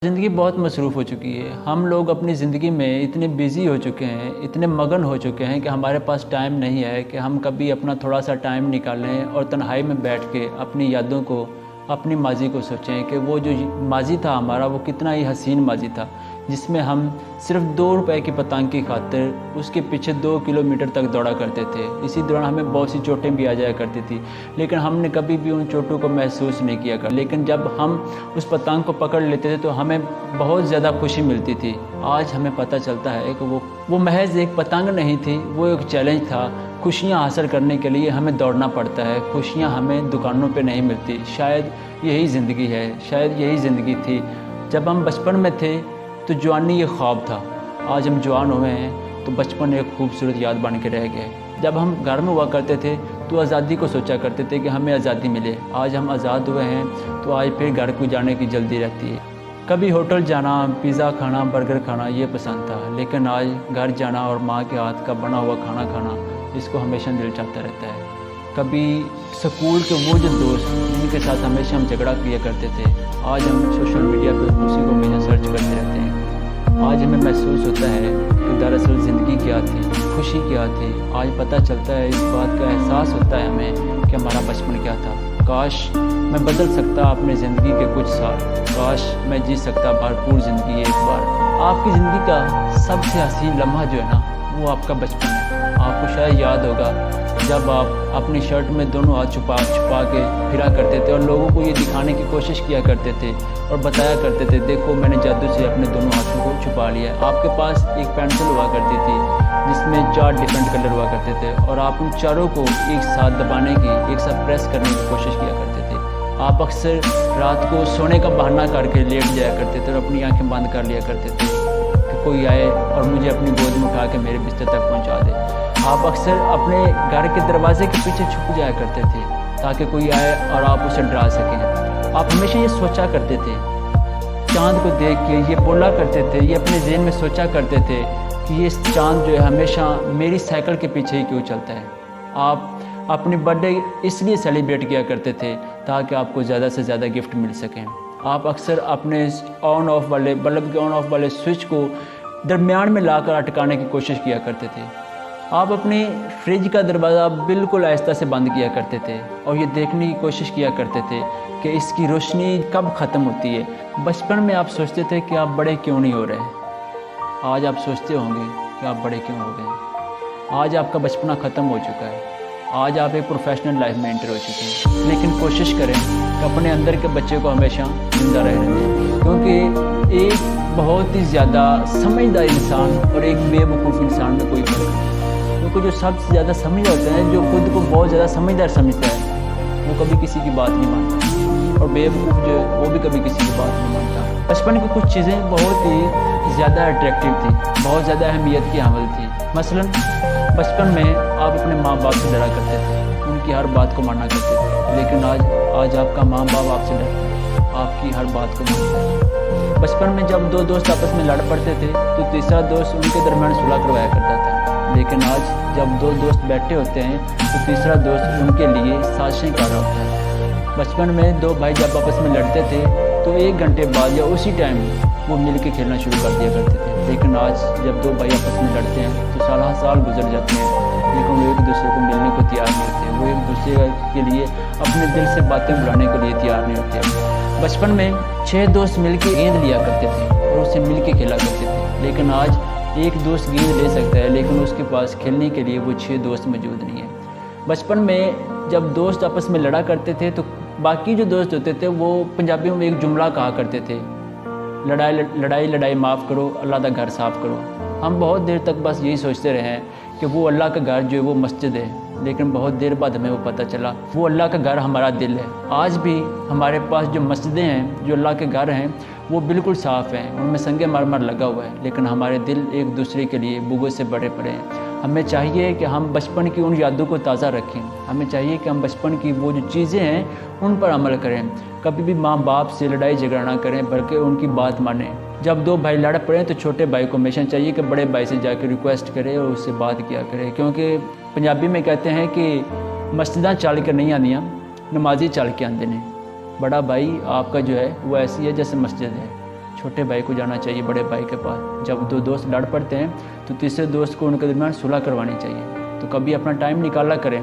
ज़िंदगी बहुत मसरूफ़ हो चुकी है। हम लोग अपनी ज़िंदगी में इतने बिज़ी हो चुके हैं, इतने मगन हो चुके हैं कि हमारे पास टाइम नहीं है कि हम कभी अपना थोड़ा-सा टाइम निकालें और तन्हाई में बैठ के अपनी यादों को, अपनी माज़ी को सोचें कि वो जो माज़ी था हमारा, वो कितना ही हसीन माज़ी था, जिसमें हम सिर्फ़ 2 रुपए की पतंग की खातिर उसके पीछे 2 किलोमीटर तक दौड़ा करते थे। इसी दौरान हमें बहुत सी चोटें भी आ जाया करती थी, लेकिन हमने कभी भी उन चोटों को महसूस नहीं किया कर। लेकिन जब हम उस पतंग को पकड़ लेते थे तो हमें बहुत ज़्यादा खुशी मिलती थी। आज हमें पता चलता है कि वो महज़ एक पतंग नहीं थी, वो एक चैलेंज था। खुशियाँ हासिल करने के लिए हमें दौड़ना पड़ता है, खुशियाँ हमें दुकानों पे नहीं मिलती। शायद यही ज़िंदगी है, शायद यही ज़िंदगी थी। जब हम बचपन में थे तो जवानी ये ख्वाब था। आज हम जवान हुए हैं तो बचपन एक खूबसूरत याद बन के रह गया है। जब हम घर में हुआ करते थे तो आज़ादी को सोचा करते थे कि हमें आज़ादी मिले। आज हम आज़ाद हुए हैं तो आज फिर घर को जाने की जल्दी रहती है। कभी होटल जाना, पिज़्ज़ा खाना, बर्गर खाना ये पसंद था, लेकिन आज घर जाना और माँ के हाथ का बना हुआ खाना खाना, इसको हमेशा दिल चाहता रहता है। कभी स्कूल के वो जो दोस्त जिनके साथ हमेशा हम झगड़ा किया करते थे, आज हम सोशल मीडिया पर उसी को हमेशा सर्च करते रहते हैं। आज हमें महसूस होता है कि दरअसल ज़िंदगी क्या थी, खुशी क्या थी। आज पता चलता है, इस बात का एहसास होता है हमें कि हमारा बचपन क्या था। काश मैं बदल सकता अपनी ज़िंदगी के कुछ साल, काश मैं जी सकता भरपूर ज़िंदगी एक बार। आपकी ज़िंदगी का सबसे हसीन लम्हा जो है ना, वो आपका बचपन है। आपको शायद याद होगा जब आप अपनी शर्ट में दोनों हाथ छुपा के फिरा करते थे और लोगों को ये दिखाने की कोशिश किया करते थे और बताया करते थे, देखो मैंने जादू से अपने दोनों हाथों को छुपा लिया। आपके पास एक पेंसिल हुआ करती थी जिसमें 4 डिफरेंट कलर हुआ करते थे और आप उन चारों को एक साथ दबाने की, एक साथ प्रेस करने की कोशिश किया करते थे। आप अक्सर रात को सोने का बहाना करके लेट जाया करते थे और अपनी आंखें बंद कर लिया करते थे कि कोई आए और मुझे अपनी गोद में उठा के मेरे बिस्तर तक पहुंचा दे। आप अक्सर अपने घर के दरवाजे के पीछे छुप जाया करते थे ताकि कोई आए और आप उसे डरा सकें। आप हमेशा ये सोचा करते थे, चांद को देख के ये बोला करते थे, ये अपने ज़हन में सोचा करते थे कि ये चांद जो है हमेशा मेरी साइकिल के पीछे ही क्यों चलता है। आप अपनी बर्थडे इसलिए सेलिब्रेट किया करते थे ताकि आपको ज़्यादा से ज़्यादा गिफ्ट मिल सकें। आप अक्सर अपने ऑन ऑफ वाले बल्ब के ऑन ऑफ वाले स्विच को दरमियान में लाकर अटकाने की कोशिश किया करते थे। आप अपने फ्रिज का दरवाज़ा बिल्कुल आहिस्ता से बंद किया करते थे और ये देखने की कोशिश किया करते थे कि इसकी रोशनी कब ख़त्म होती है। बचपन में आप सोचते थे कि आप बड़े क्यों नहीं हो रहे। आज आप सोचते होंगे कि आप बड़े क्यों हो गए। आज आपका बचपना ख़त्म हो चुका है। आज आप एक प्रोफेशनल लाइफ में एंटर हो चुके हैं। लेकिन कोशिश करें कि अपने अंदर के बच्चे को हमेशा जिंदा रहने दें, क्योंकि एक बहुत ही ज़्यादा समझदार इंसान और एक बेवकूफ़ इंसान में कोई फ़र्क नहीं। क्योंकि जो सबसे ज़्यादा समझ होते हैं, जो खुद को बहुत ज़्यादा समझदार समझता है, वो कभी किसी की बात नहीं मानता, और बेवकूफ़ जो है वो भी कभी किसी की बात नहीं मानता। बचपन की कुछ चीज़ें बहुत ही ज़्यादा अट्रैक्टिव थी, बहुत ज़्यादा अहमियत की हामिल थी। मसलन बचपन में आप अपने माँ बाप से डरा करते थे, उनकी हर बात को माना करते थे, लेकिन आज आपका माँ बाप आपसे डरता है, आपकी हर बात को मानता है। बचपन में जब 2 दोस्त आपस में लड़ पड़ते थे तो तीसरा दोस्त उनके दरमियान सुलह करवाया करता था, लेकिन आज जब 2 दोस्त बैठे होते हैं तो तीसरा दोस्त उनके लिए साजिशें कर रहा होता है। बचपन में 2 भाई जब आपस में लड़ते थे तो 1 घंटे बाद या उसी टाइम वो मिल के खेलना शुरू कर दिया करते थे, लेकिन आज जब 2 भाई आपस में लड़ते हैं तो साल गुजर जाते हैं, लेकिन वो एक दूसरे को मिलने को तैयार नहीं होते। वो एक दूसरे के लिए अपने दिल से बातें बुलाने के लिए तैयार नहीं होते। बचपन में 6 दोस्त मिल के गेंद लिया करते थे और उससे मिल के खेला करते थे, लेकिन आज एक दोस्त गेंद ले सकता है, लेकिन उसके पास खेलने के लिए वो 6 दोस्त मौजूद नहीं है। बचपन में जब दोस्त आपस में लड़ा करते थे तो बाकी जो दोस्त होते थे वो पंजाबियों में एक जुमला कहा करते थे, लड़ाई माफ़ करो, अल्लाह का घर साफ़ करो। हम बहुत देर तक बस यही सोचते रहे हैं कि वो अल्लाह का घर जो है वो मस्जिद है, लेकिन बहुत देर बाद हमें वो पता चला वो अल्लाह का घर हमारा दिल है। आज भी हमारे पास जो मस्जिदें हैं, जो अल्लाह के घर हैं, वो बिल्कुल साफ़ हैं, उनमें संगे मरमर लगा हुआ है, लेकिन हमारे दिल एक दूसरे के लिए बुगों से भरे पड़े हैं। हमें चाहिए कि हम बचपन की उन यादों को ताज़ा रखें। हमें चाहिए कि हम बचपन की वो जो चीज़ें हैं उन पर अमल करें। कभी भी माँ बाप से लड़ाई झगड़ा ना करें, बल्कि उनकी बात मानें। जब 2 भाई लड़ पड़े तो छोटे भाई को हमेशा चाहिए कि बड़े भाई से जाकर रिक्वेस्ट करे और उससे बात किया करे, क्योंकि पंजाबी में कहते हैं कि मस्जिदां चल के नहीं आंदियां, नमाजी चल के आंदे ने। बड़ा भाई आपका जो है वो ऐसी है जैसे मस्जिद है। چھوٹے بھائی کو جانا چاہیے بڑے بھائی کے پاس. جب دو دوست لڑ پڑتے ہیں تو تیسرے دوست کو ان کے درمیان صلح کروانی چاہیے. تو کبھی اپنا ٹائم نکالا کریں,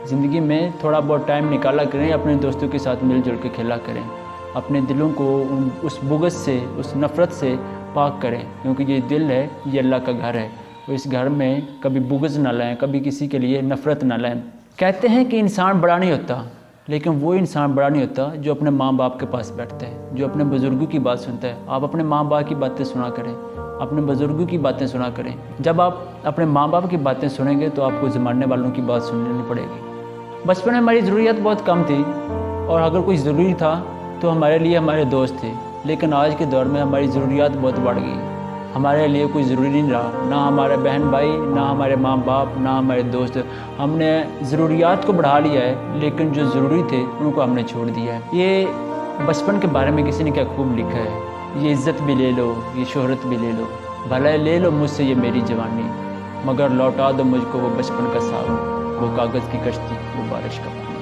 زندگی میں تھوڑا بہت ٹائم نکالا کریں, اپنے دوستوں کے ساتھ مل جل کے کھیلا کریں, اپنے دلوں کو اس بغض سے, اس نفرت سے پاک کریں, کیونکہ یہ دل ہے, یہ اللہ کا گھر ہے. اور اس گھر میں کبھی بغض نہ لائیں, کبھی کسی کے لیے نفرت نہ لائیں. کہتے ہیں کہ انسان بڑا نہیں ہوتا, لیکن وہ انسان بڑا نہیں ہوتا جو اپنے ماں باپ کے پاس بیٹھتا ہے, جو اپنے بزرگوں کی بات سنتا ہے. آپ اپنے ماں باپ کی باتیں سنا کریں, اپنے بزرگوں کی باتیں سنا کریں. جب آپ اپنے ماں باپ کی باتیں سنیں گے تو آپ کو زمانے والوں کی بات سننی پڑے گی. بچپن میں ہماری ضروریات بہت کم تھی, اور اگر کوئی ضروری تھا تو ہمارے لیے ہمارے دوست تھے. لیکن آج کے دور میں ہماری ضروریات بہت بڑھ گئی. ہمارے لیے کوئی ضروری نہیں رہا, نہ ہمارے بہن بھائی, نہ ہمارے ماں باپ, نہ ہمارے دوست. ہم نے ضروریات کو بڑھا لیا ہے, لیکن جو ضروری تھے ان کو ہم نے چھوڑ دیا ہے. یہ بچپن کے بارے میں کسی نے کیا خوب لکھا ہے, یہ عزت بھی لے لو, یہ شہرت بھی لے لو, بھلے لے لو مجھ سے یہ میری جوانی, مگر لوٹا دو مجھ کو وہ بچپن کا ساون, وہ کاغذ کی کشتی, وہ بارش کا پانی.